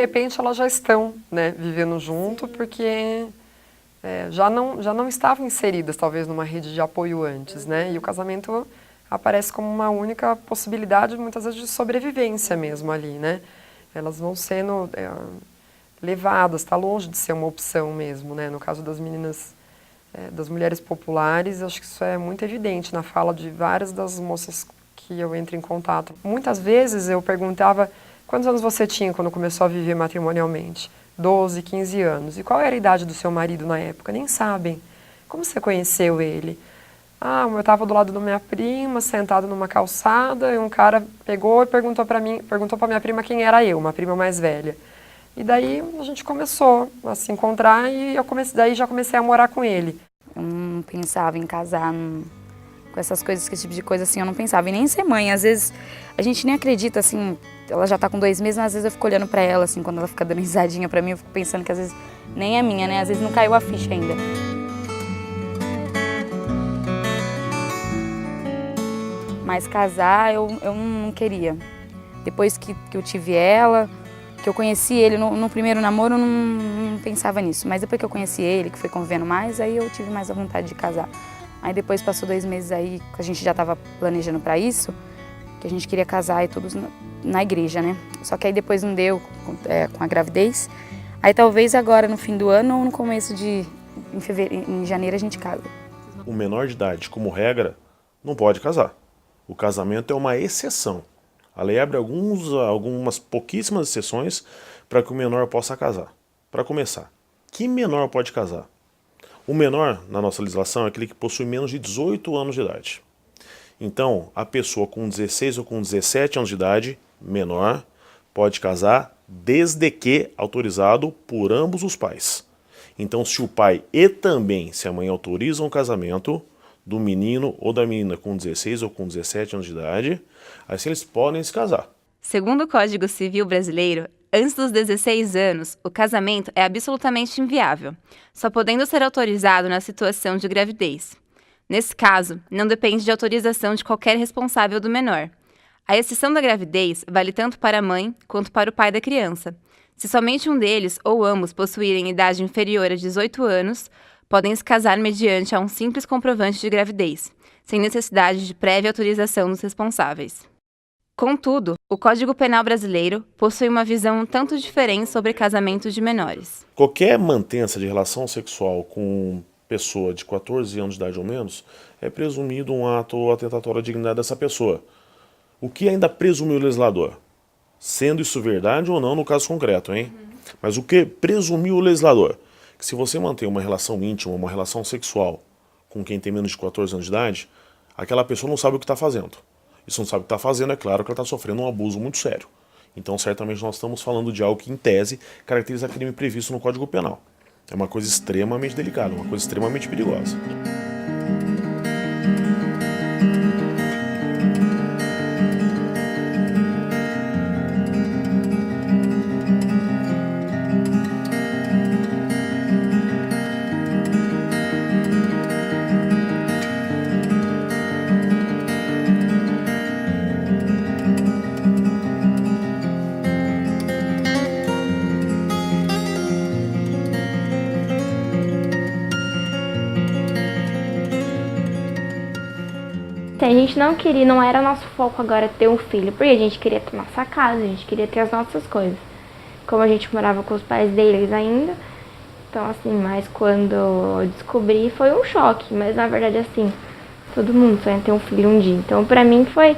repente elas já estão, né, vivendo junto, porque já não estavam inseridas, talvez, numa rede de apoio antes, né? E o casamento aparece como uma única possibilidade, muitas vezes, de sobrevivência mesmo ali, né? Elas vão sendo levadas, está longe de ser uma opção mesmo, né? No caso das meninas, das mulheres populares, acho que isso é muito evidente na fala de várias das moças que eu entro em contato. Muitas vezes eu perguntava quantos anos você tinha quando começou a viver matrimonialmente? 12, 15 anos. E qual era a idade do seu marido na época? Nem sabem. Como você conheceu ele? Ah, eu estava do lado da minha prima, sentado numa calçada, e um cara pegou e perguntou para minha prima quem era eu, uma prima mais velha. E daí a gente começou a se encontrar e daí já comecei a morar com ele. Eu não pensava em casar com essas coisas, esse tipo de coisa assim, eu não pensava. E nem em ser mãe, às vezes a gente nem acredita, assim, ela já tá com 2 meses, mas às vezes eu fico olhando pra ela, assim, quando ela fica dando risadinha pra mim, eu fico pensando que às vezes nem é minha, né? Às vezes não caiu a ficha ainda. Mas casar eu não queria. Depois que eu tive ela, que eu conheci ele no primeiro namoro, eu não pensava nisso. Mas depois que eu conheci ele, que foi convivendo mais, aí eu tive mais a vontade de casar. Aí depois passou 2 meses aí, que a gente já estava planejando para isso, que a gente queria casar e todos na igreja, né? Só que aí depois não deu com a gravidez. Aí talvez agora no fim do ano ou no começo em janeiro a gente casa. O menor de idade, como regra, não pode casar. O casamento é uma exceção. A lei abre algumas pouquíssimas exceções para que o menor possa casar. Para começar, que menor pode casar? O menor, na nossa legislação, é aquele que possui menos de 18 anos de idade. Então, a pessoa com 16 ou com 17 anos de idade, menor, pode casar desde que autorizado por ambos os pais. Então, se o pai e também se a mãe autorizam o casamento do menino ou da menina com 16 ou com 17 anos de idade, assim eles podem se casar. Segundo o Código Civil Brasileiro, antes dos 16 anos, o casamento é absolutamente inviável, só podendo ser autorizado na situação de gravidez. Nesse caso, não depende de autorização de qualquer responsável do menor. A exceção da gravidez vale tanto para a mãe quanto para o pai da criança. Se somente um deles ou ambos possuírem idade inferior a 18 anos, podem se casar mediante a um simples comprovante de gravidez, sem necessidade de prévia autorização dos responsáveis. Contudo, o Código Penal brasileiro possui uma visão um tanto diferente sobre casamentos de menores. Qualquer mantença de relação sexual com pessoa de 14 anos de idade ou menos é presumido um ato atentatório à dignidade dessa pessoa. O que ainda presumiu o legislador? Sendo isso verdade ou não no caso concreto, hein? Mas o que presumiu o legislador? Que se você mantém uma relação íntima, uma relação sexual com quem tem menos de 14 anos de idade, aquela pessoa não sabe o que está fazendo. E se não sabe o que está fazendo, é claro que ela está sofrendo um abuso muito sério. Então, certamente, nós estamos falando de algo que, em tese, caracteriza crime previsto no Código Penal. É uma coisa extremamente delicada, uma coisa extremamente perigosa. A gente não queria, não era nosso foco agora ter um filho, porque a gente queria ter nossa casa, a gente queria ter as nossas coisas. Como a gente morava com os pais deles ainda, então assim, mas quando eu descobri foi um choque, mas na verdade assim, todo mundo sonha ter um filho um dia. Então pra mim foi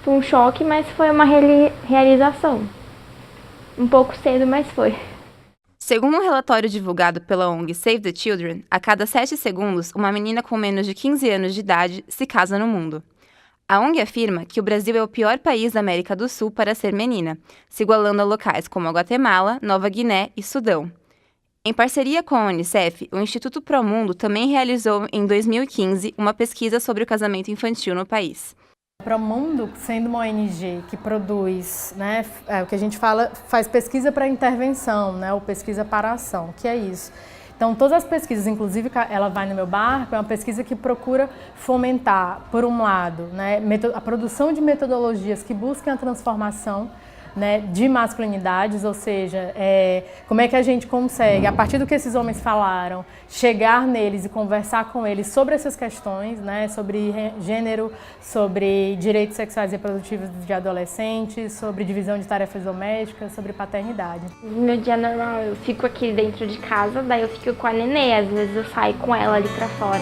um choque, mas foi uma realização. Um pouco cedo, mas foi. Segundo um relatório divulgado pela ONG Save the Children, a cada 7 segundos, uma menina com menos de 15 anos de idade se casa no mundo. A ONG afirma que o Brasil é o pior país da América do Sul para ser menina, se igualando a locais como a Guatemala, Nova Guiné e Sudão. Em parceria com a Unicef, o Instituto Promundo também realizou, em 2015, uma pesquisa sobre o casamento infantil no país. O Promundo, sendo uma ONG que produz, né, o que a gente fala, faz pesquisa para intervenção, né, ou pesquisa para ação, que é isso. Então, todas as pesquisas, inclusive Ela Vai no Meu Barco, é uma pesquisa que procura fomentar, por um lado, né, a produção de metodologias que busquem a transformação né, de masculinidades, ou seja, como é que a gente consegue, a partir do que esses homens falaram, chegar neles e conversar com eles sobre essas questões, né, sobre gênero, sobre direitos sexuais e reprodutivos de adolescentes, sobre divisão de tarefas domésticas, sobre paternidade. No meu dia normal eu fico aqui dentro de casa, daí eu fico com a nenê, às vezes eu saio com ela ali pra fora.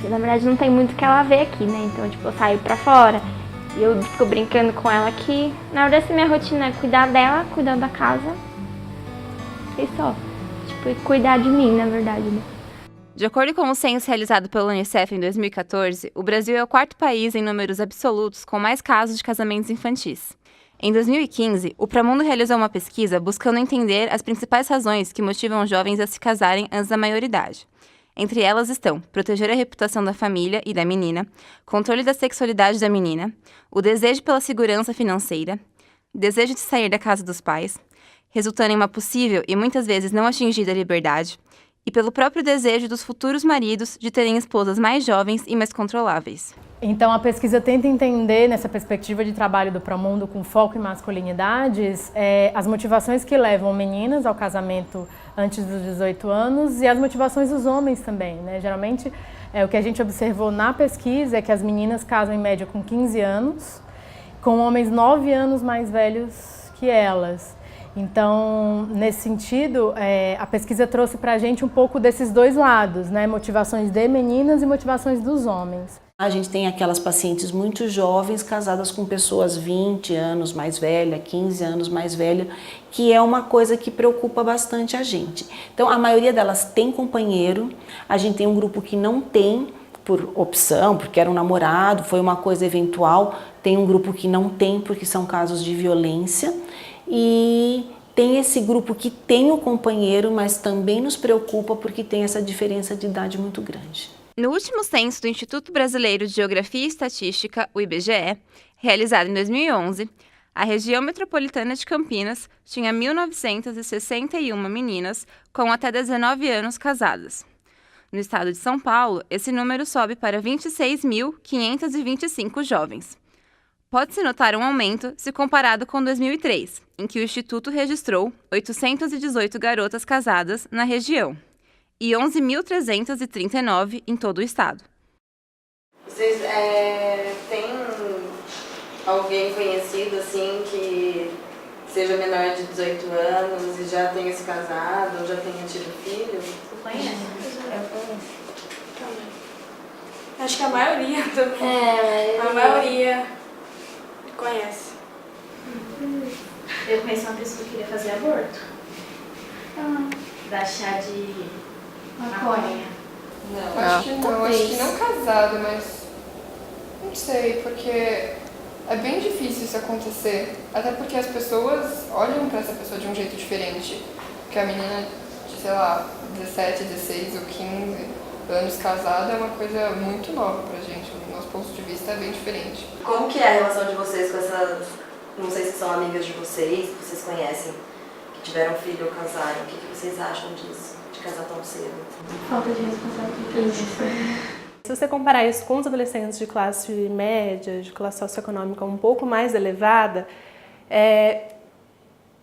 Na verdade não tem muito o que ela ver aqui, né? Então, tipo, eu saio pra fora e eu fico brincando com ela aqui. Na verdade, essa minha rotina é cuidar dela, cuidar da casa e só. Tipo, e cuidar de mim, na verdade, né? De acordo com o censo realizado pela Unicef em 2014, o Brasil é o 4º país em números absolutos com mais casos de casamentos infantis. Em 2015, o Pramundo realizou uma pesquisa buscando entender as principais razões que motivam jovens a se casarem antes da maioridade. Entre elas estão proteger a reputação da família e da menina, controle da sexualidade da menina, o desejo pela segurança financeira, desejo de sair da casa dos pais, resultando em uma possível e muitas vezes não atingida liberdade, e pelo próprio desejo dos futuros maridos de terem esposas mais jovens e mais controláveis. Então, a pesquisa tenta entender, nessa perspectiva de trabalho do Promundo com foco em masculinidades, as motivações que levam meninas ao casamento antes dos 18 anos e as motivações dos homens também, né? Geralmente, o que a gente observou na pesquisa é que as meninas casam em média com 15 anos, com homens 9 anos mais velhos que elas. Então, nesse sentido, a pesquisa trouxe para a gente um pouco desses dois lados, né? Motivações de meninas e motivações dos homens. A gente tem aquelas pacientes muito jovens casadas com pessoas 20 anos mais velhas, 15 anos mais velhas, que é uma coisa que preocupa bastante a gente. Então, a maioria delas tem companheiro, a gente tem um grupo que não tem, por opção, porque era um namorado, foi uma coisa eventual, tem um grupo que não tem, porque são casos de violência, e tem esse grupo que tem o companheiro, mas também nos preocupa porque tem essa diferença de idade muito grande. No último censo do Instituto Brasileiro de Geografia e Estatística, o IBGE, realizado em 2011, a região metropolitana de Campinas tinha 1.961 meninas com até 19 anos casadas. No estado de São Paulo, esse número sobe para 26.525 jovens. Pode-se notar um aumento se comparado com 2003, em que o Instituto registrou 818 garotas casadas na região e 11.339 em todo o estado. Vocês têm alguém conhecido assim que seja menor de 18 anos e já tenha se casado ou já tenha tido filho? Você conhece? Eu conheço. Também. Acho que a maioria também. A maioria conhece. Eu conheci uma pessoa que queria fazer aborto. Da chá de maconha. Não, acho que não casado, mas não sei, porque é bem difícil isso acontecer. Até porque as pessoas olham pra essa pessoa de um jeito diferente. Porque a menina de, sei lá, 17, 16 ou 15 anos casada é uma coisa muito nova pra gente. O nosso ponto de vista é bem diferente. Como que é a relação de vocês com essas, não sei se são amigas de vocês, que vocês conhecem, que tiveram filho ou casaram? O que vocês acham disso? Casar tão cedo. Falta de responsabilidade. Se você comparar isso com os adolescentes de classe média, de classe socioeconômica um pouco mais elevada,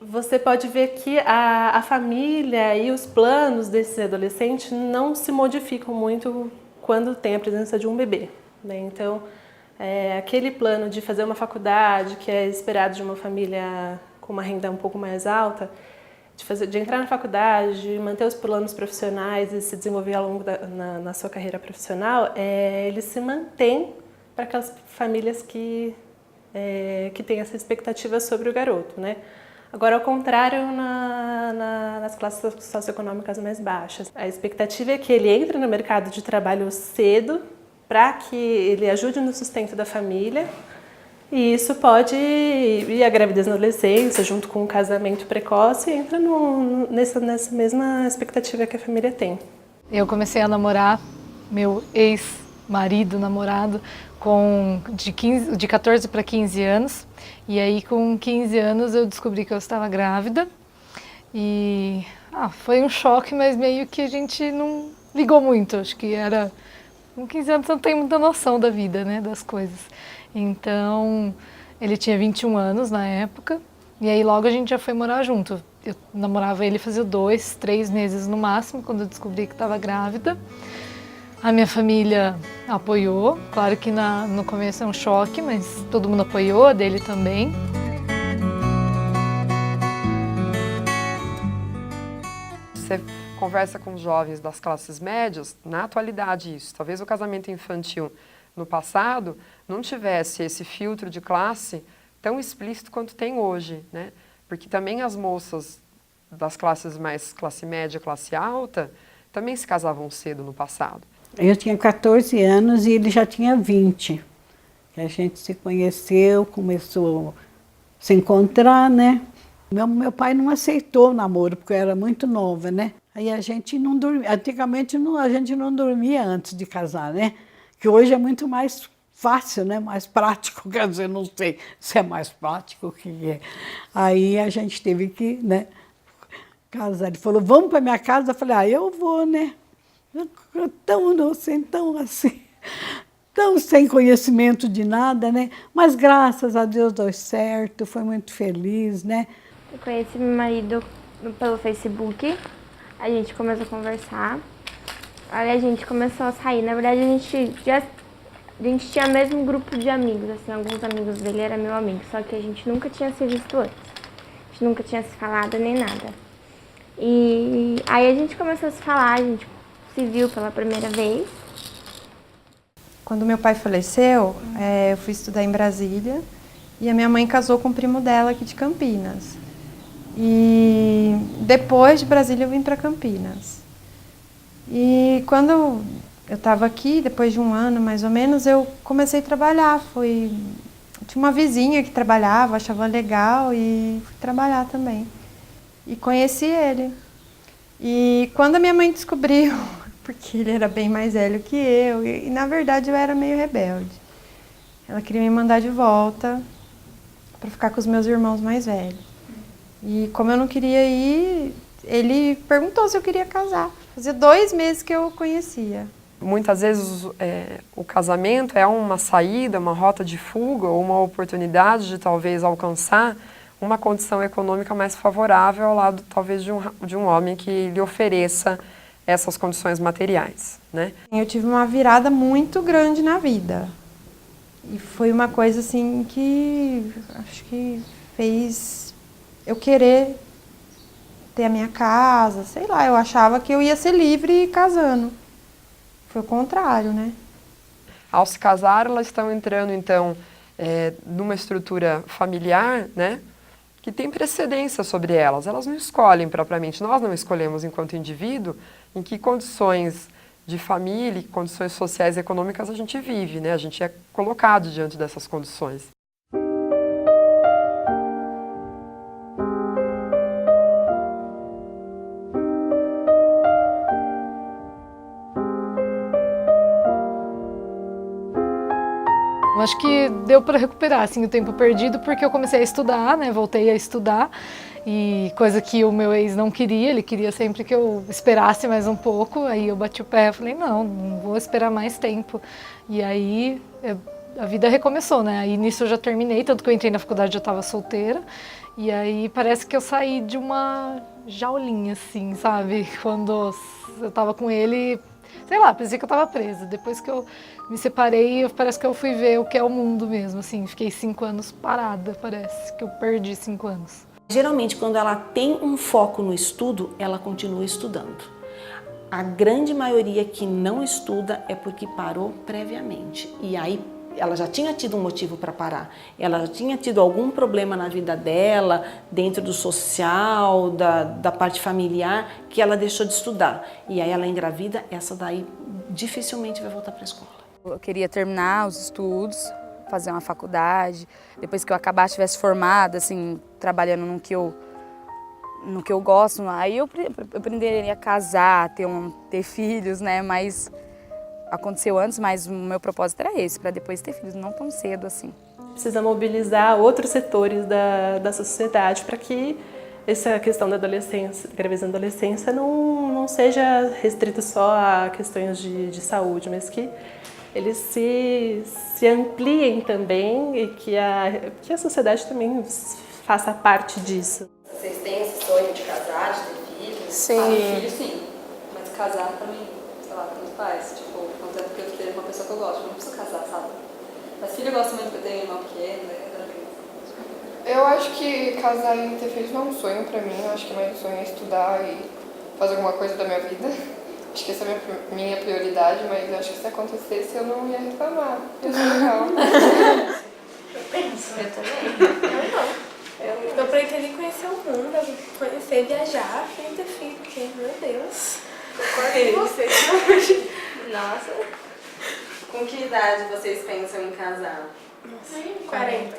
você pode ver que a família e os planos desse adolescente não se modificam muito quando tem a presença de um bebê, né? Então, aquele plano de fazer uma faculdade, que é esperado de uma família com uma renda um pouco mais alta, de entrar na faculdade, de manter os planos profissionais e se desenvolver ao longo na sua carreira profissional, ele se mantém para aquelas famílias que têm essa expectativa sobre o garoto, né? Agora, ao contrário, nas classes socioeconômicas mais baixas, a expectativa é que ele entre no mercado de trabalho cedo para que ele ajude no sustento da família. E isso pode, e a gravidez na adolescência, junto com o casamento precoce, entra nessa mesma expectativa que a família tem. Eu comecei a namorar meu ex-namorado de 14 para 15 anos. E aí, com 15 anos, eu descobri que eu estava grávida. E foi um choque, mas meio que a gente ligou muito, acho que era... Com 15 anos você não tem muita noção da vida, né, das coisas. Então, ele tinha 21 anos na época, e aí logo a gente já foi morar junto. Eu namorava ele fazia 2, 3 meses no máximo, quando eu descobri que estava grávida. A minha família apoiou, claro que no começo é um choque, mas todo mundo apoiou, a dele também. Você conversa com jovens das classes médias, na atualidade isso, talvez o casamento infantil no passado não tivesse esse filtro de classe tão explícito quanto tem hoje, né? Porque também as moças das classes mais classe média, classe alta, também se casavam cedo no passado. Eu tinha 14 anos e ele já tinha 20. A gente se conheceu, começou a se encontrar, né? Meu pai não aceitou o namoro, porque eu era muito nova, né? Aí a gente não dormia, antigamente a gente não dormia antes de casar, né? Que hoje é muito mais fácil, né? Mais prático, quer dizer, não sei se é mais prático o que é. Aí a gente teve que, né, casar. Ele falou, vamos para minha casa? Eu falei, eu vou, né? Tão inocente, tão assim, tão sem conhecimento de nada, né? Mas graças a Deus deu certo, foi muito feliz, né? Eu conheci meu marido pelo Facebook, a gente começou a conversar, aí a gente começou a sair. Na verdade, a gente tinha o mesmo grupo de amigos, assim, alguns amigos dele eram meu amigo, só que a gente nunca tinha se visto antes, a gente nunca tinha se falado nem nada. E aí a gente começou a se falar, a gente se viu pela primeira vez. Quando meu pai faleceu, eu fui estudar em Brasília e a minha mãe casou com o primo dela aqui de Campinas. E depois de Brasília eu vim para Campinas. E quando eu estava aqui, depois de um ano mais ou menos, eu comecei a trabalhar. Tinha uma vizinha que trabalhava, achava legal e fui trabalhar também. E conheci ele. E quando a minha mãe descobriu, porque ele era bem mais velho que eu, e na verdade eu era meio rebelde. Ela queria me mandar de volta para ficar com os meus irmãos mais velhos. E como eu não queria ir, ele perguntou se eu queria casar. Fazia 2 meses que eu o conhecia. Muitas vezes o casamento é uma saída, uma rota de fuga, ou uma oportunidade de talvez alcançar uma condição econômica mais favorável ao lado talvez de um homem que lhe ofereça essas condições materiais, né? Eu tive uma virada muito grande na vida. E foi uma coisa assim que acho que fez eu querer ter a minha casa, sei lá, eu achava que eu ia ser livre casando. Foi o contrário, né? Ao se casar, elas estão entrando, então, numa estrutura familiar, né, que tem precedência sobre elas. Elas não escolhem propriamente, nós não escolhemos enquanto indivíduo em que condições de família, condições sociais e econômicas a gente vive, né? A gente é colocado diante dessas condições. Eu acho que deu para recuperar assim, o tempo perdido, porque eu comecei a estudar, né? Voltei a estudar, e coisa que o meu ex não queria, ele queria sempre que eu esperasse mais um pouco, aí eu bati o pé e falei, não vou esperar mais tempo. E aí a vida recomeçou, né? Aí nisso eu já terminei, tanto que eu entrei na faculdade, eu estava solteira, e aí parece que eu saí de uma jaulinha, assim, sabe? Quando eu estava com ele, sei lá, parecia que eu estava presa. Depois que eu me separei, parece que eu fui ver o que é o mundo mesmo, assim. Fiquei 5 anos parada, parece que eu perdi 5 anos. Geralmente, quando ela tem um foco no estudo, ela continua estudando. A grande maioria que não estuda é porque parou previamente. E aí, ela já tinha tido um motivo para parar. Ela já tinha tido algum problema na vida dela, dentro do social, da parte familiar, que ela deixou de estudar. E aí ela engravida, essa daí dificilmente vai voltar para a escola. Eu queria terminar os estudos, fazer uma faculdade, depois que eu acabasse, estivesse formada, assim, trabalhando no que eu gosto, aí eu aprenderia a casar, ter filhos, né, mas aconteceu antes, mas o meu propósito era esse, para depois ter filhos, não tão cedo assim. Precisa mobilizar outros setores da sociedade para que essa questão da adolescência, gravidez na adolescência, não seja restrito só a questões de saúde, mas que eles se ampliem também e que a sociedade também faça parte disso. Vocês têm esse sonho de casar, de ter filhos? Sim. Filho, sim. Mas casar também, sei lá, tanto faz. Tipo, contanto que eu esteja com uma pessoa que eu gosto. Não preciso casar, sabe? Mas filho eu gosto muito, porque eu tenho irmão pequeno, Eu acho que casar e ter filhos não é um sonho pra mim. Eu acho que mais um sonho é estudar e fazer alguma coisa da minha vida. Acho que essa é a minha prioridade, mas acho que se acontecesse eu não ia reclamar. Ia ser legal. Eu penso. Eu também. Eu não. Eu pretendo conhecer o mundo, conhecer, viajar, sem ter filho, porque, meu Deus. Concordo com você. Nossa. Com que idade vocês pensam em casar? Nossa, 40.